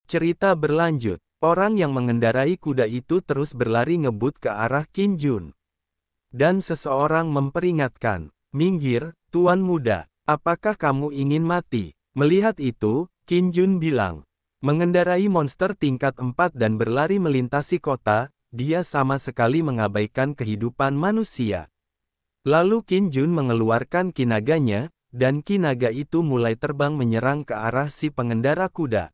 Cerita berlanjut. Orang yang mengendarai kuda itu terus berlari ngebut ke arah Qin Jun. Dan seseorang memperingatkan, "Minggir, Tuan Muda, apakah kamu ingin mati?" Melihat itu, Qin Jun bilang, mengendarai monster tingkat 4 dan berlari melintasi kota, dia sama sekali mengabaikan kehidupan manusia. Lalu Qin Jun mengeluarkan kinaganya, dan kinaga itu mulai terbang menyerang ke arah si pengendara kuda.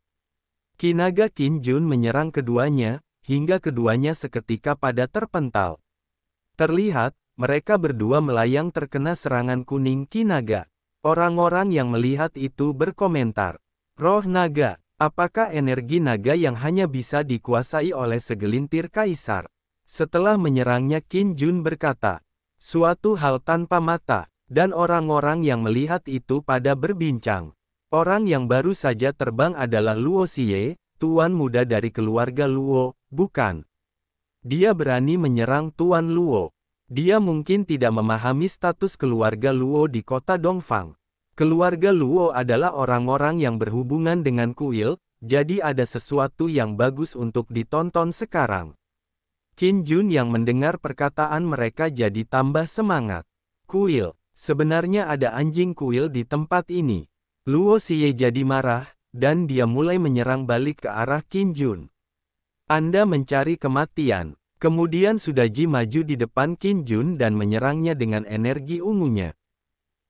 Kinaga Qin Jun menyerang keduanya, hingga keduanya seketika pada terpental. Terlihat, mereka berdua melayang terkena serangan kuning kinaga. Orang-orang yang melihat itu berkomentar, "Roh naga, apakah energi naga yang hanya bisa dikuasai oleh segelintir kaisar?" Setelah menyerangnya Qin Jun berkata, "Suatu hal tanpa mata," dan orang-orang yang melihat itu pada berbincang. Orang yang baru saja terbang adalah Luo Xie, tuan muda dari keluarga Luo, bukan? Dia berani menyerang Tuan Luo. Dia mungkin tidak memahami status keluarga Luo di kota Dongfang. Keluarga Luo adalah orang-orang yang berhubungan dengan kuil, jadi ada sesuatu yang bagus untuk ditonton sekarang. Qin Jun yang mendengar perkataan mereka jadi tambah semangat. Kuil, sebenarnya ada anjing kuil di tempat ini. Luo Xie jadi marah, dan dia mulai menyerang balik ke arah Qin Jun. Anda mencari kematian. Kemudian Sudaji maju di depan Qin Jun dan menyerangnya dengan energi ungunya.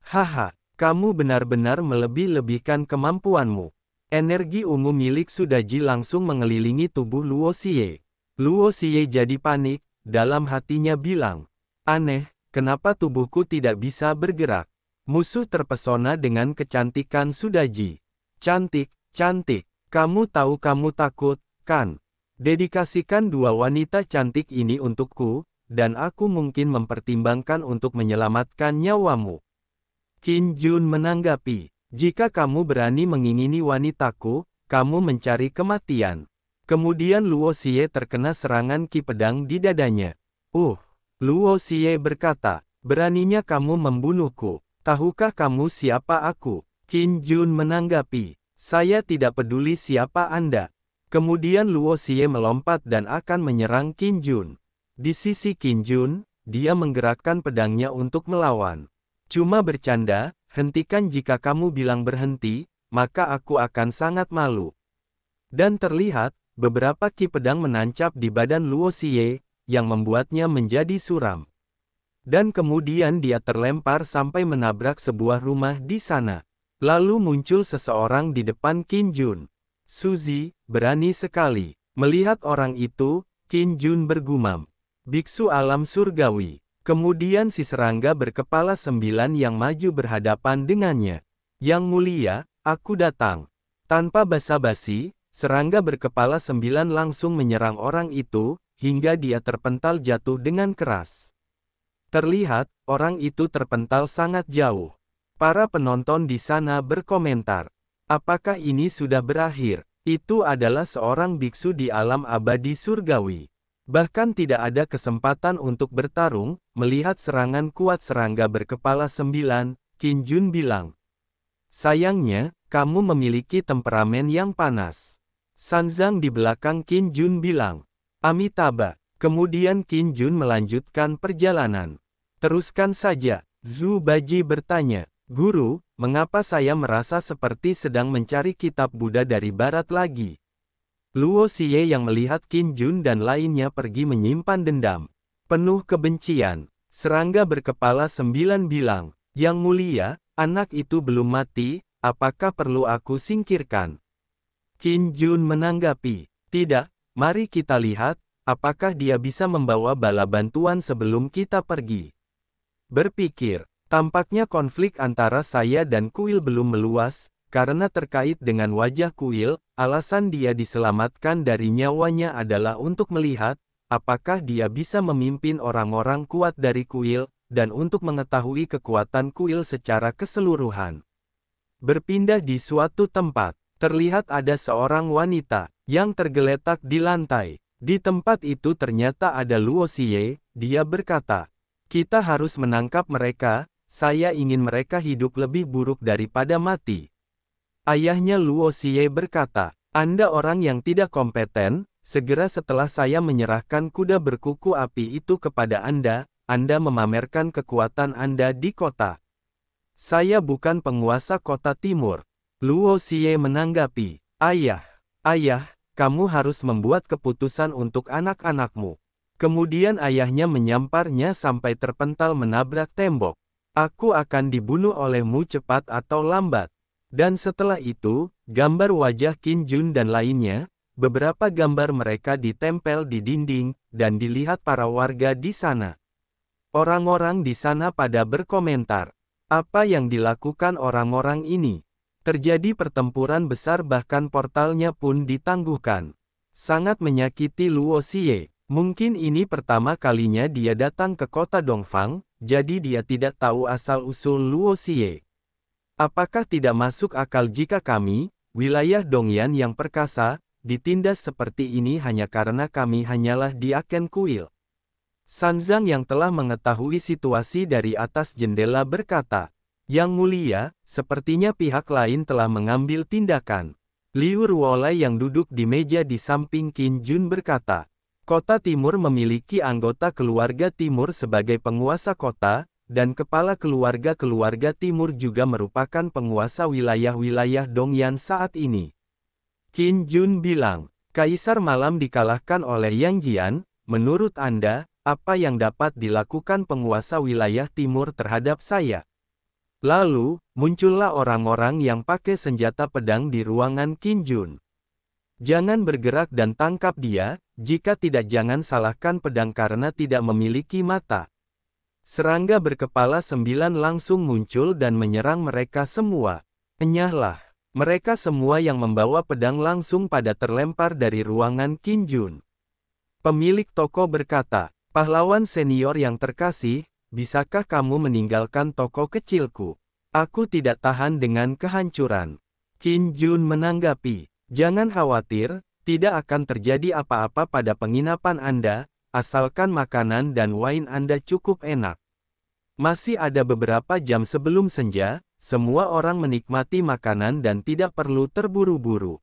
"Haha, kamu benar-benar melebih-lebihkan kemampuanmu." Energi ungu milik Sudaji langsung mengelilingi tubuh Luo Xie. Luo Xie jadi panik, dalam hatinya bilang, "Aneh, kenapa tubuhku tidak bisa bergerak?" Musuh terpesona dengan kecantikan Sudaji. "Cantik, cantik. Kamu tahu kamu takut, kan? Dedikasikan dua wanita cantik ini untukku, dan aku mungkin mempertimbangkan untuk menyelamatkan nyawamu." Qin Jun menanggapi, "Jika kamu berani mengingini wanitaku, kamu mencari kematian." Kemudian Luo Xie terkena serangan ki pedang di dadanya. Luo Xie berkata, "Beraninya kamu membunuhku. Tahukah kamu siapa aku?" Qin Jun menanggapi, "Saya tidak peduli siapa Anda." Kemudian Luo Xie melompat dan akan menyerang Qin Jun. Di sisi Qin Jun, dia menggerakkan pedangnya untuk melawan. "Cuma bercanda, hentikan jika kamu bilang berhenti, maka aku akan sangat malu." Dan terlihat, beberapa ki pedang menancap di badan Luo Xie, yang membuatnya menjadi suram. Dan kemudian dia terlempar sampai menabrak sebuah rumah di sana. Lalu muncul seseorang di depan Qin Jun. "Suzy, berani sekali." Melihat orang itu, Qin Jun bergumam, "Biksu alam surgawi." Kemudian si serangga berkepala 9 yang maju berhadapan dengannya. "Yang mulia, aku datang." Tanpa basa-basi, serangga berkepala 9 langsung menyerang orang itu, hingga dia terpental jatuh dengan keras. Terlihat, orang itu terpental sangat jauh. Para penonton di sana berkomentar, "Apakah ini sudah berakhir?" Itu adalah seorang biksu di alam abadi surgawi. Bahkan tidak ada kesempatan untuk bertarung. Melihat serangan kuat serangga berkepala 9, Qin Jun bilang, "Sayangnya, kamu memiliki temperamen yang panas." Sanzang di belakang Qin Jun bilang, "Amitabha." Kemudian Qin Jun melanjutkan perjalanan. "Teruskan saja." Zhu Baji bertanya, "Guru, mengapa saya merasa seperti sedang mencari kitab Buddha dari barat lagi?" Luo Xie yang melihat Qin Jun dan lainnya pergi menyimpan dendam. Penuh kebencian, serangga berkepala 9 bilang, "Yang mulia, anak itu belum mati, apakah perlu aku singkirkan?" Qin Jun menanggapi, "Tidak, mari kita lihat, apakah dia bisa membawa bala bantuan sebelum kita pergi." Berpikir, tampaknya konflik antara saya dan kuil belum meluas, karena terkait dengan wajah kuil, alasan dia diselamatkan dari nyawanya adalah untuk melihat, apakah dia bisa memimpin orang-orang kuat dari kuil, dan untuk mengetahui kekuatan kuil secara keseluruhan. Berpindah di suatu tempat, terlihat ada seorang wanita, yang tergeletak di lantai. Di tempat itu ternyata ada Luo Xie, dia berkata, "Kita harus menangkap mereka, saya ingin mereka hidup lebih buruk daripada mati." Ayahnya Luo Xie berkata, Anda orang yang tidak kompeten, segera setelah saya menyerahkan kuda berkuku api itu kepada Anda memamerkan kekuatan Anda di kota. Saya bukan penguasa kota timur. Luo Xie menanggapi, Ayah, kamu harus membuat keputusan untuk anak-anakmu. Kemudian ayahnya menyamparnya sampai terpental menabrak tembok. Aku akan dibunuh olehmu cepat atau lambat. Dan setelah itu, gambar wajah Qin Jun dan lainnya, beberapa gambar mereka ditempel di dinding, dan dilihat para warga di sana. Orang-orang di sana pada berkomentar, apa yang dilakukan orang-orang ini? Terjadi pertempuran besar bahkan portalnya pun ditangguhkan. Sangat menyakiti Luo Xie. Mungkin ini pertama kalinya dia datang ke kota Dongfang, jadi dia tidak tahu asal-usul Luo Xie. Apakah tidak masuk akal jika kami, wilayah Dongyan yang perkasa, ditindas seperti ini hanya karena kami hanyalah di Aken Kuil? Sanzang yang telah mengetahui situasi dari atas jendela berkata, Yang mulia, sepertinya pihak lain telah mengambil tindakan. Liu Ruolai yang duduk di meja di samping Qin Jun berkata, Kota Timur memiliki anggota keluarga Timur sebagai penguasa kota, dan kepala keluarga-keluarga Timur juga merupakan penguasa wilayah-wilayah Dongyan saat ini. Qin Jun bilang, Kaisar Malam dikalahkan oleh Yang Jian, menurut Anda, apa yang dapat dilakukan penguasa wilayah Timur terhadap saya? Lalu, muncullah orang-orang yang pakai senjata pedang di ruangan Qin Jun. Jangan bergerak dan tangkap dia, jika tidak jangan salahkan pedang karena tidak memiliki mata. Serangga berkepala 9 langsung muncul dan menyerang mereka semua. Enyahlah. Mereka semua yang membawa pedang langsung pada terlempar dari ruangan Qin Jun. Pemilik toko berkata, pahlawan senior yang terkasih, bisakah kamu meninggalkan toko kecilku? Aku tidak tahan dengan kehancuran. Qin Jun menanggapi, jangan khawatir, tidak akan terjadi apa-apa pada penginapan Anda, asalkan makanan dan wine Anda cukup enak. Masih ada beberapa jam sebelum senja, semua orang menikmati makanan dan tidak perlu terburu-buru.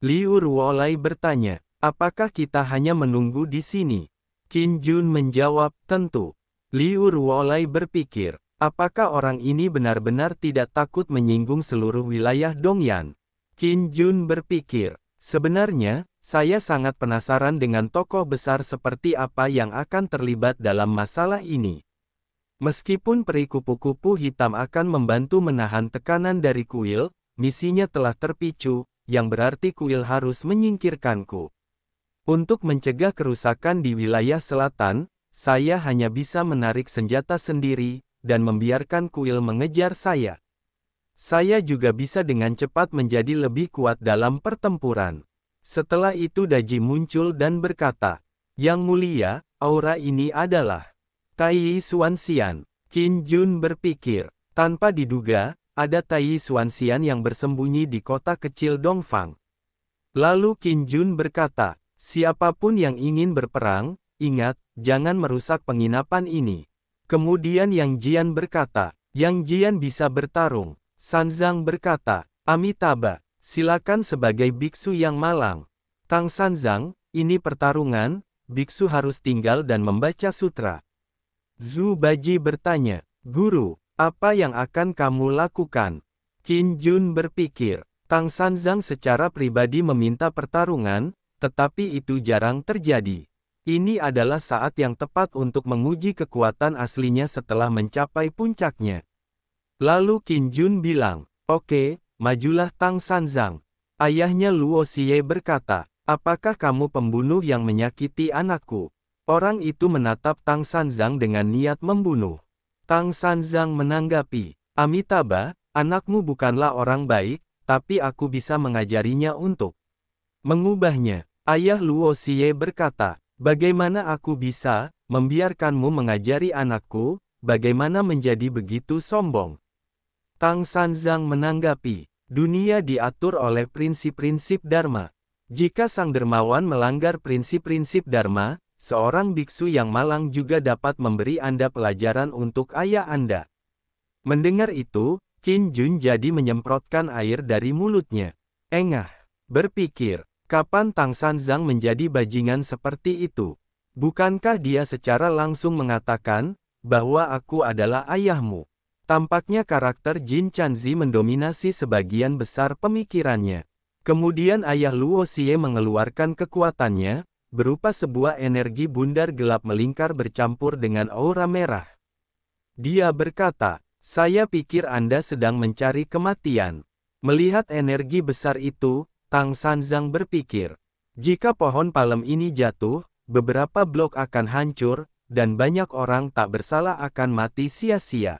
Liu Ruolai bertanya, apakah kita hanya menunggu di sini? Qin Jun menjawab, tentu. Liu Ruolai berpikir, apakah orang ini benar-benar tidak takut menyinggung seluruh wilayah Dongyan? Qin Jun berpikir, sebenarnya, saya sangat penasaran dengan tokoh besar seperti apa yang akan terlibat dalam masalah ini. Meskipun peri kupu-kupu hitam akan membantu menahan tekanan dari kuil, misinya telah terpicu, yang berarti kuil harus menyingkirkanku. Untuk mencegah kerusakan di wilayah selatan, saya hanya bisa menarik senjata sendiri, dan membiarkan kuil mengejar saya. Saya juga bisa dengan cepat menjadi lebih kuat dalam pertempuran. Setelah itu Daji muncul dan berkata, Yang mulia, aura ini adalah Tai Xuanxian. Qin Jun berpikir, tanpa diduga, ada Tai Xuanxian yang bersembunyi di kota kecil Dongfang. Lalu Qin Jun berkata, siapapun yang ingin berperang, ingat, jangan merusak penginapan ini. Kemudian Yang Jian berkata, Yang Jian bisa bertarung. Sanzang berkata, Amitabha, silakan sebagai biksu yang malang. Tang Sanzang, ini pertarungan, biksu harus tinggal dan membaca sutra. Zhu Baji bertanya, Guru, apa yang akan kamu lakukan? Qin Jun berpikir, Tang Sanzang secara pribadi meminta pertarungan, tetapi itu jarang terjadi. Ini adalah saat yang tepat untuk menguji kekuatan aslinya setelah mencapai puncaknya. Lalu Qin Jun bilang, oke, majulah Tang Sanzang. Ayahnya Luo Xie berkata, apakah kamu pembunuh yang menyakiti anakku? Orang itu menatap Tang Sanzang dengan niat membunuh. Tang Sanzang menanggapi, Amitabha, anakmu bukanlah orang baik, tapi aku bisa mengajarinya untuk mengubahnya. Ayah Luo Xie berkata, bagaimana aku bisa membiarkanmu mengajari anakku? Bagaimana menjadi begitu sombong? Tang Sanzang menanggapi, dunia diatur oleh prinsip-prinsip Dharma. Jika sang dermawan melanggar prinsip-prinsip Dharma, seorang biksu yang malang juga dapat memberi Anda pelajaran untuk ayah Anda. Mendengar itu, Qin Jun jadi menyemprotkan air dari mulutnya. Engah. Berpikir, kapan Tang Sanzang menjadi bajingan seperti itu? Bukankah dia secara langsung mengatakan, bahwa aku adalah ayahmu? Tampaknya karakter Jin Chanzi mendominasi sebagian besar pemikirannya. Kemudian ayah Luo Xie mengeluarkan kekuatannya, berupa sebuah energi bundar gelap melingkar bercampur dengan aura merah. Dia berkata, saya pikir Anda sedang mencari kematian. Melihat energi besar itu, Tang Sanzang berpikir, jika pohon palem ini jatuh, beberapa blok akan hancur, dan banyak orang tak bersalah akan mati sia-sia.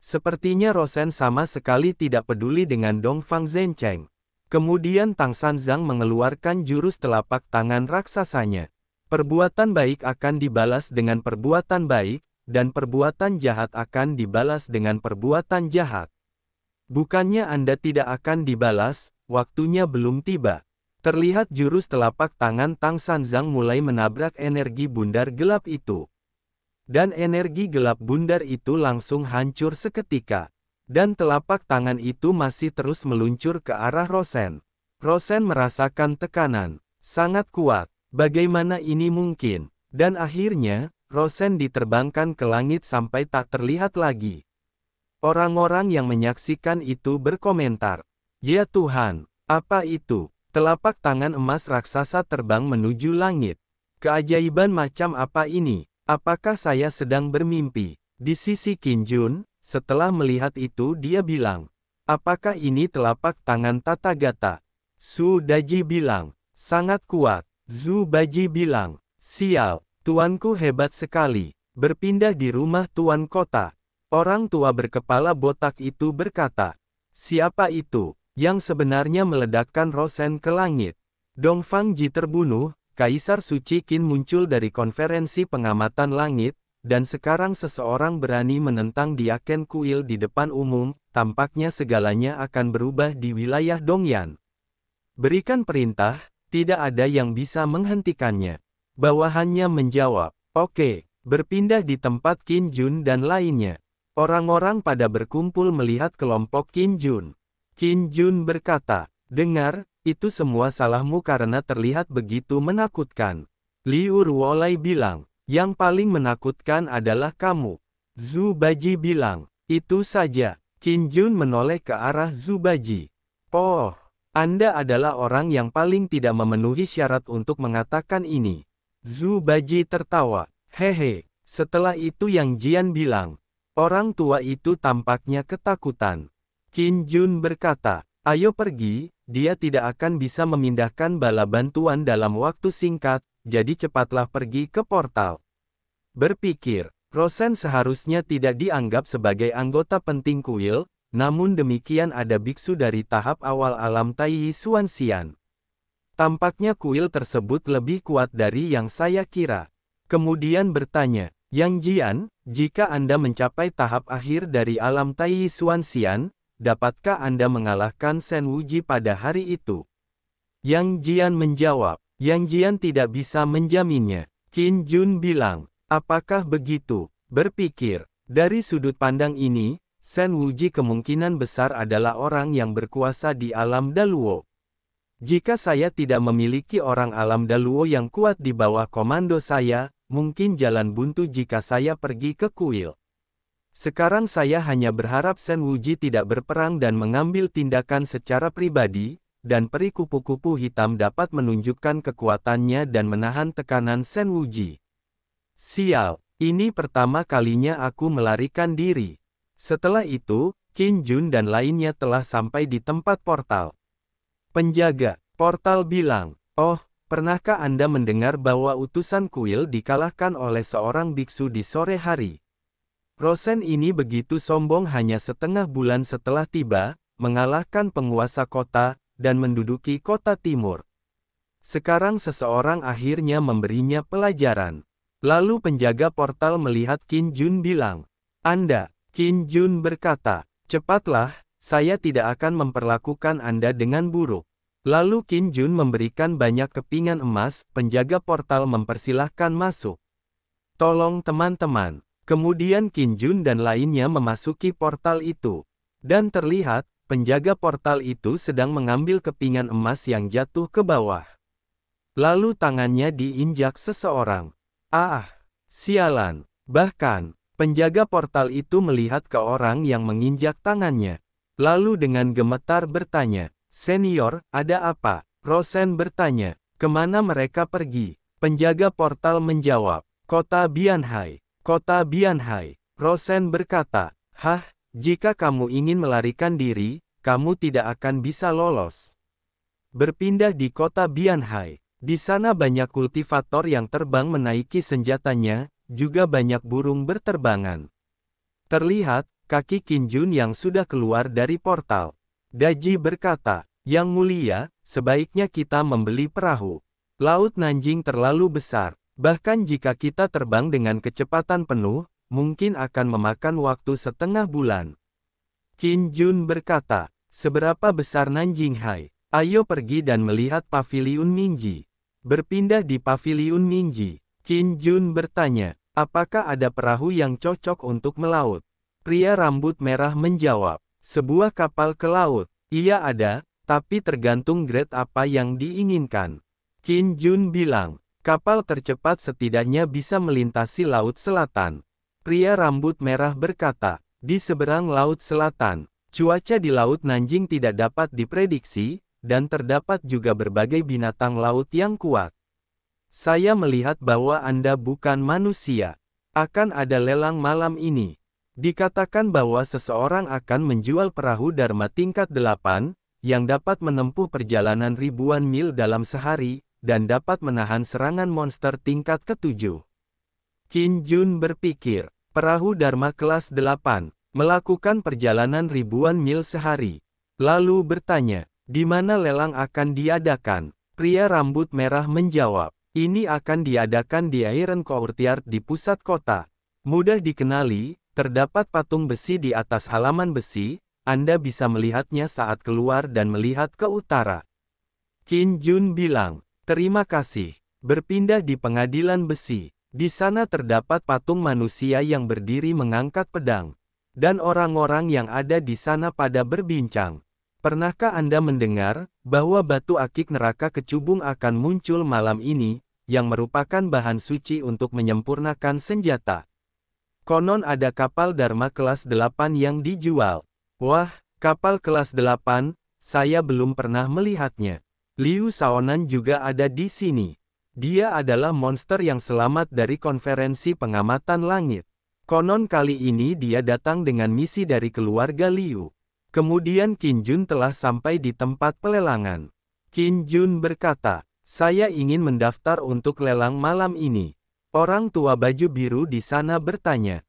Sepertinya Rosen sama sekali tidak peduli dengan Dongfang Zhencheng. Kemudian Tang Sanzang mengeluarkan jurus telapak tangan raksasanya. Perbuatan baik akan dibalas dengan perbuatan baik, dan perbuatan jahat akan dibalas dengan perbuatan jahat. Bukannya Anda tidak akan dibalas, waktunya belum tiba. Terlihat jurus telapak tangan Tang Sanzang mulai menabrak energi bundar gelap itu. Dan energi gelap bundar itu langsung hancur seketika. Dan telapak tangan itu masih terus meluncur ke arah Rosen. Rosen merasakan tekanan sangat kuat. Bagaimana ini mungkin? Dan akhirnya, Rosen diterbangkan ke langit sampai tak terlihat lagi. Orang-orang yang menyaksikan itu berkomentar, "Ya Tuhan, apa itu?" Telapak tangan emas raksasa terbang menuju langit. Keajaiban macam apa ini? Apakah saya sedang bermimpi? Di sisi Qin Jun, setelah melihat itu dia bilang, apakah ini telapak tangan Tathagata? Su Daji bilang, sangat kuat. Zhu Baji bilang, sial, tuanku hebat sekali. Berpindah di rumah tuan kota. Orang tua berkepala botak itu berkata, siapa itu, yang sebenarnya meledakkan Rosen ke langit? Dongfang Ji terbunuh. Kaisar Suci Qin muncul dari konferensi pengamatan langit, dan sekarang seseorang berani menentang Diaken Kuil di depan umum, tampaknya segalanya akan berubah di wilayah Dongyan. Berikan perintah, tidak ada yang bisa menghentikannya. Bawahannya menjawab, oke, berpindah di tempat Qin Jun dan lainnya. Orang-orang pada berkumpul melihat kelompok Qin Jun. Qin Jun berkata, dengar, itu semua salahmu karena terlihat begitu menakutkan. Liu Ruolai bilang, yang paling menakutkan adalah kamu. Zhu Baji bilang, itu saja. Qin Jun menoleh ke arah Zhu Baji. Oh, Anda adalah orang yang paling tidak memenuhi syarat untuk mengatakan ini. Zhu Baji tertawa. Hehe, setelah itu Yang Jian bilang, orang tua itu tampaknya ketakutan. Qin Jun berkata, ayo pergi. Dia tidak akan bisa memindahkan bala bantuan dalam waktu singkat, jadi cepatlah pergi ke portal. Berpikir, Rosen seharusnya tidak dianggap sebagai anggota penting kuil, namun demikian ada biksu dari tahap awal alam Taiyi Xuanxian. Tampaknya kuil tersebut lebih kuat dari yang saya kira. Kemudian bertanya, Yang Jian, jika Anda mencapai tahap akhir dari alam Taiyi Xuanxian, dapatkah Anda mengalahkan Shen Wuji pada hari itu? Yang Jian menjawab, Yang Jian tidak bisa menjaminnya. Qin Jun bilang, apakah begitu? Berpikir, dari sudut pandang ini, Shen Wuji kemungkinan besar adalah orang yang berkuasa di alam Daluo. Jika saya tidak memiliki orang alam Daluo yang kuat di bawah komando saya, mungkin jalan buntu jika saya pergi ke kuil. Sekarang saya hanya berharap Shen Wuji tidak berperang dan mengambil tindakan secara pribadi, dan peri kupu-kupu hitam dapat menunjukkan kekuatannya dan menahan tekanan Shen Wuji. Sial, ini pertama kalinya aku melarikan diri. Setelah itu, Qin Jun dan lainnya telah sampai di tempat portal. Penjaga portal bilang, oh, pernahkah Anda mendengar bahwa utusan kuil dikalahkan oleh seorang biksu di sore hari? Rosen ini begitu sombong hanya setengah bulan setelah tiba, mengalahkan penguasa kota, dan menduduki kota timur. Sekarang seseorang akhirnya memberinya pelajaran. Lalu penjaga portal melihat Qin Jun bilang, Anda, Qin Jun berkata, cepatlah, saya tidak akan memperlakukan Anda dengan buruk. Lalu Qin Jun memberikan banyak kepingan emas, penjaga portal mempersilahkan masuk. Tolong teman-teman. Kemudian Qin Jun dan lainnya memasuki portal itu. Dan terlihat, penjaga portal itu sedang mengambil kepingan emas yang jatuh ke bawah. Lalu tangannya diinjak seseorang. Ah, sialan. Bahkan, penjaga portal itu melihat ke orang yang menginjak tangannya. Lalu dengan gemetar bertanya, "Senior, ada apa?" Rosen bertanya, "Kemana mereka pergi?" Penjaga portal menjawab, "Kota Bianhai." Kota Bianhai. Rosen berkata, "Hah, jika kamu ingin melarikan diri, kamu tidak akan bisa lolos. Berpindah di kota Bianhai. Di sana banyak kultivator yang terbang menaiki senjatanya, juga banyak burung berterbangan." Terlihat, kaki Qin Jun yang sudah keluar dari portal. Daji berkata, "Yang mulia, sebaiknya kita membeli perahu. Laut Nanjing terlalu besar, bahkan jika kita terbang dengan kecepatan penuh, mungkin akan memakan waktu setengah bulan." Qin Jun berkata, "Seberapa besar Nanjinghai? Ayo pergi dan melihat Paviliun Ningji." Berpindah di Paviliun Ningji, Qin Jun bertanya, "Apakah ada perahu yang cocok untuk melaut?" Pria rambut merah menjawab, "Sebuah kapal ke laut. Iya ada, tapi tergantung grade apa yang diinginkan." Qin Jun bilang, "Kapal tercepat setidaknya bisa melintasi Laut Selatan." Pria rambut merah berkata, "Di seberang Laut Selatan, cuaca di Laut Nanjing tidak dapat diprediksi, dan terdapat juga berbagai binatang laut yang kuat. Saya melihat bahwa Anda bukan manusia. Akan ada lelang malam ini. Dikatakan bahwa seseorang akan menjual perahu Dharma tingkat 8, yang dapat menempuh perjalanan ribuan mil dalam sehari, dan dapat menahan serangan monster tingkat ke-7. Qin Jun berpikir, perahu Dharma kelas 8, melakukan perjalanan ribuan mil sehari. Lalu bertanya, "Di mana lelang akan diadakan?" Pria rambut merah menjawab, "Ini akan diadakan di Iron Courtyard di pusat kota. Mudah dikenali, terdapat patung besi di atas halaman besi, Anda bisa melihatnya saat keluar dan melihat ke utara." Qin Jun bilang, "Terima kasih." Berpindah di pengadilan besi. Di sana terdapat patung manusia yang berdiri mengangkat pedang. Dan orang-orang yang ada di sana pada berbincang. "Pernahkah Anda mendengar, bahwa batu akik neraka kecubung akan muncul malam ini, yang merupakan bahan suci untuk menyempurnakan senjata? Konon ada kapal Dharma kelas 8 yang dijual." "Wah, kapal kelas 8, saya belum pernah melihatnya." Liu Shaonan juga ada di sini. Dia adalah monster yang selamat dari konferensi pengamatan langit. Konon kali ini dia datang dengan misi dari keluarga Liu. Kemudian Qin Jun telah sampai di tempat pelelangan. Qin Jun berkata, "Saya ingin mendaftar untuk lelang malam ini." Orang tua baju biru di sana bertanya,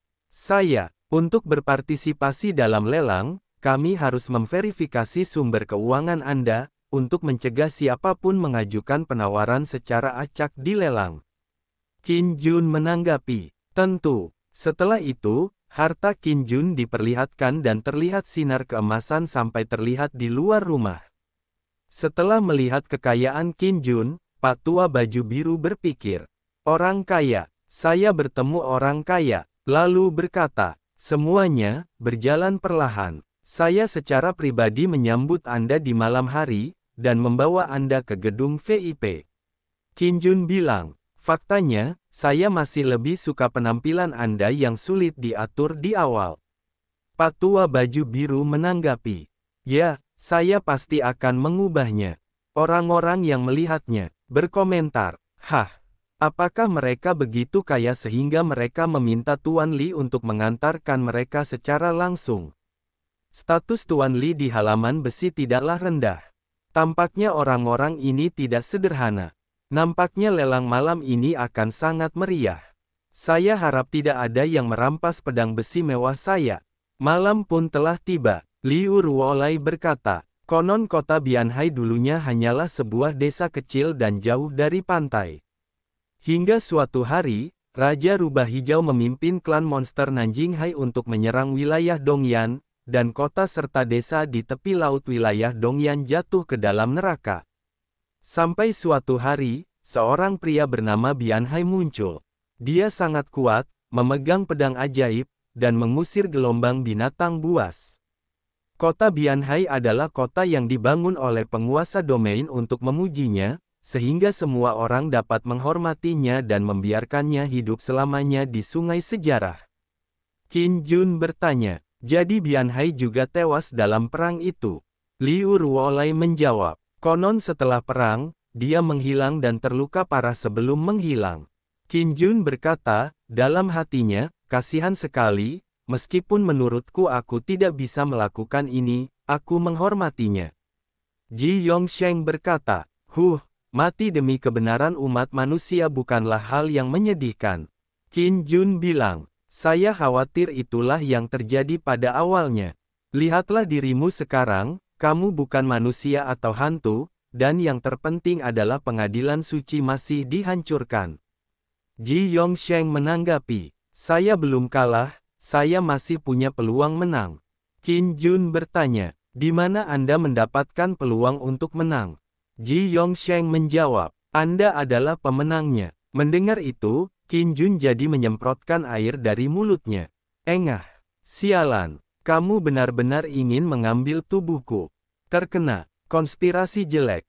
untuk berpartisipasi dalam lelang, kami harus memverifikasi sumber keuangan Anda, untuk mencegah siapapun mengajukan penawaran secara acak di lelang." Qin Jun menanggapi, "Tentu." Setelah itu, harta Qin Jun diperlihatkan dan terlihat sinar keemasan sampai terlihat di luar rumah. Setelah melihat kekayaan Qin Jun, Pak Tua Baju Biru berpikir, "Orang kaya, saya bertemu orang kaya." Lalu berkata, "Semuanya berjalan perlahan. Saya secara pribadi menyambut Anda di malam hari, dan membawa Anda ke gedung VIP." Qin Jun bilang, "Faktanya, saya masih lebih suka penampilan Anda yang sulit diatur di awal." Pak Tua Baju Biru menanggapi, "Ya, saya pasti akan mengubahnya." Orang-orang yang melihatnya berkomentar, "Hah, apakah mereka begitu kaya sehingga mereka meminta Tuan Li untuk mengantarkan mereka secara langsung?" Status Tuan Li di halaman besi tidaklah rendah. Tampaknya orang-orang ini tidak sederhana. Nampaknya lelang malam ini akan sangat meriah. Saya harap tidak ada yang merampas pedang besi mewah saya. Malam pun telah tiba. Liu Ruolai berkata, "Konon kota Bianhai dulunya hanyalah sebuah desa kecil dan jauh dari pantai. Hingga suatu hari, Raja Rubah Hijau memimpin klan monster Nanjinghai untuk menyerang wilayah Dongyan, dan kota serta desa di tepi laut wilayah Dongyan jatuh ke dalam neraka. Sampai suatu hari, seorang pria bernama Bianhai muncul. Dia sangat kuat, memegang pedang ajaib, dan mengusir gelombang binatang buas. Kota Bianhai adalah kota yang dibangun oleh penguasa domain untuk memujinya, sehingga semua orang dapat menghormatinya dan membiarkannya hidup selamanya di sungai sejarah. Qin Jun bertanya, jadi Bianhai juga tewas dalam perang itu? Liu Ruolai menjawab, konon setelah perang, dia menghilang dan terluka parah sebelum menghilang. Qin Jun berkata, dalam hatinya, kasihan sekali, meskipun menurutku aku tidak bisa melakukan ini, aku menghormatinya. Ji Yongsheng berkata, mati demi kebenaran umat manusia bukanlah hal yang menyedihkan. Qin Jun bilang, saya khawatir itulah yang terjadi pada awalnya. Lihatlah dirimu sekarang, kamu bukan manusia atau hantu, dan yang terpenting adalah pengadilan suci masih dihancurkan. Ji Yongsheng menanggapi, saya belum kalah, saya masih punya peluang menang. Qin Jun bertanya, di mana Anda mendapatkan peluang untuk menang? Ji Yongsheng menjawab, Anda adalah pemenangnya. Mendengar itu, Qin Jun jadi menyemprotkan air dari mulutnya. Engah, sialan, kamu benar-benar ingin mengambil tubuhku. Terkena konspirasi jelek.